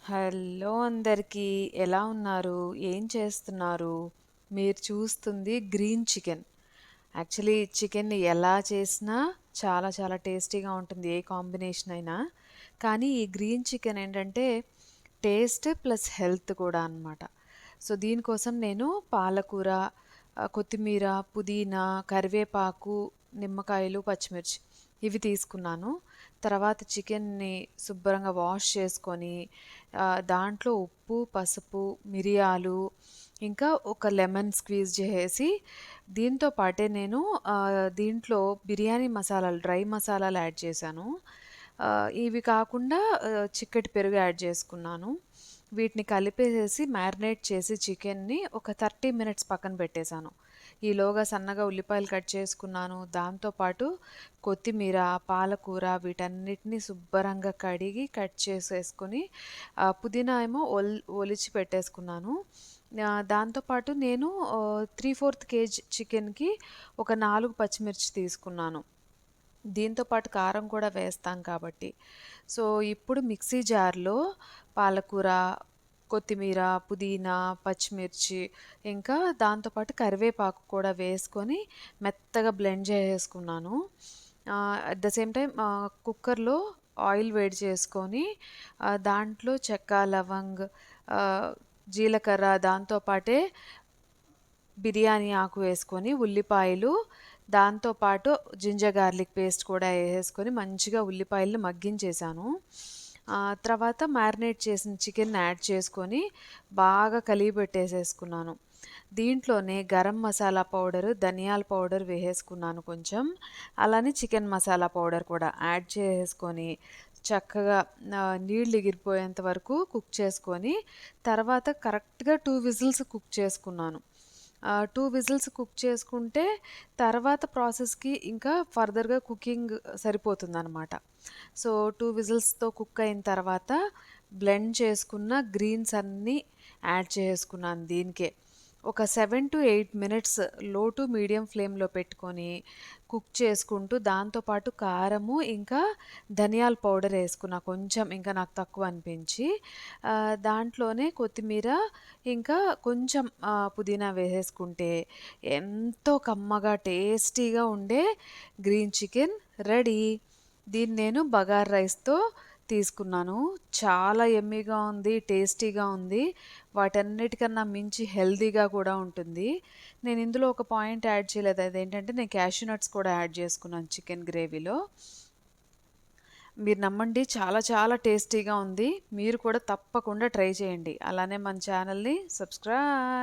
Hello అందరికీ. ఎలా ఉన్నారు? ఏం చేస్తున్నారు? మీరు చూస్తుంది గ్రీన్ చికెన్. యాక్చువల్లీ చికెన్‌ని ఎలా చేసినా చాలా చాలా టేస్టీగా ఉంటుంది ఏ కాంబినేషన్ అయినా. కానీ ఈ గ్రీన్ చికెన్ ఏంటంటే టేస్ట్ ప్లస్ హెల్త్ కూడా అనమాట. సో, దీనికోసం నేను పాలకూర, కొత్తిమీర, పుదీనా, కరివేపాకు, నిమ్మకాయలు, పచ్చిమిర్చి ఇవి తీసుకున్నాను. తర్వాత చికెన్‌ని శుభ్రంగా వాష్ చేసుకొని దాంట్లో ఉప్పు, పసుపు, మిరియాలు, ఇంకా ఒక లెమన్ స్క్వీజ్ చేసేసి దీంతో పాటే నేను దీంట్లో బిర్యానీ మసాలాలు, డ్రై మసాలాలు యాడ్ చేశాను. ఇవి కాకుండా చిక్కటి పెరుగు యాడ్ చేసుకున్నాను. వీటిని కలిపేసేసి మ్యారినేట్ చేసి చికెన్‌ని ఒక 30 మినిట్స్ పక్కన పెట్టేశాను. ఈలోగా సన్నగా ఉల్లిపాయలు కట్ చేసుకున్నాను. దాంతో పాటు కొత్తిమీర, పాలకూర వీటన్నిటిని శుభ్రంగా కడిగి కట్ చేసేసుకొని పుదీనా ఏమో ఒలిచి పెట్టేసుకున్నాను. దాంతో పాటు నేను 3/4 కేజీ చికెన్‌కి ఒక 4 పచ్చిమిర్చి తీసుకున్నాను. దీంతో పాటు కారం కూడా వేస్తాం కాబట్టి. సో, ఇప్పుడు మిక్సీ జార్‌లో పాలకూర, కొత్తిమీర, పుదీనా, పచ్చిమిర్చి ఇంకా దాంతో పాటు కరివేపాకు కూడా వేసుకొని మెత్తగా బ్లెండ్ చేసేసుకున్నాను. అట్ ద సేమ్ టైమ్ కుక్కర్‌లో ఆయిల్ వేడి చేసుకొని దాంట్లో చెక్క, లవంగ్, జీలకర్ర దాంతో పాటే బిర్యానీ ఆకు వేసుకొని, ఉల్లిపాయలు, దాంతో పాటు జింజర్ గార్లిక్ పేస్ట్ కూడా ఏసేసుకొని మంచిగా ఉల్లిపాయలని మగ్గించేశాను. తర్వాత మ్యారినేట్ చేసిన చికెన్‌ని యాడ్ చేసుకొని బాగా కలియబెట్టేసేసుకున్నాను. దీంట్లోనే గరం మసాలా పౌడరు, ధనియాల పౌడర్ వేసేసుకున్నాను కొంచెం. అలానే చికెన్ మసాలా పౌడర్ కూడా యాడ్ చేసేసుకొని చక్కగా నీళ్ళు ఎగిరిపోయేంత వరకు కుక్ చేసుకొని, తర్వాత కరెక్ట్‌గా 2 విజిల్స్ కుక్ చేసుకున్నాను. 2 విజిల్స్ కుక్ చేసుకుంటే తర్వాత ప్రాసెస్‌కి ఇంకా ఫర్దర్‌గా కుకింగ్ సరిపోతుందనమాట. సో, 2 విజిల్స్‌తో కుక్ అయిన తర్వాత బ్లెండ్ చేసుకున్న గ్రీన్స్ అన్నీ యాడ్ చేసుకున్నాను దీనికే. ఒక 7-8 మినిట్స్ లో టు మీడియం ఫ్లేమ్‌లో పెట్టుకొని కుక్ చేసుకుంటూ దాంతో పాటు కారము, ఇంకా ధనియాల పౌడర్ ఏసుకున్నా కొంచెం ఇంకా నాకు తక్కువ అనిపించి. దాంట్లోనే కొత్తిమీర ఇంకా కొంచెం పుదీనా వేసేసుకుంటే ఎంతో కమ్మగా టేస్టీగా ఉండే గ్రీన్ చికెన్ రెడీ. దీన్ని నేను బగారా రైస్‌తో తీసుకున్నాను. చాలా యమ్మీగా ఉంది, టేస్టీగా ఉంది. వాటన్నిటికన్నా మించి హెల్తీగా కూడా ఉంటుంది. నేను ఇందులో ఒక పాయింట్ యాడ్ చేయలేదు. అదేంటంటే నేను క్యాష్యూ నట్స్ కూడా యాడ్ చేసుకున్నాను చికెన్ గ్రేవీలో. మీరు నమ్మండి, చాలా చాలా టేస్టీగా ఉంది. మీరు కూడా తప్పకుండా ట్రై చేయండి. అలానే మన ఛానల్‌ని సబ్స్క్రైబ్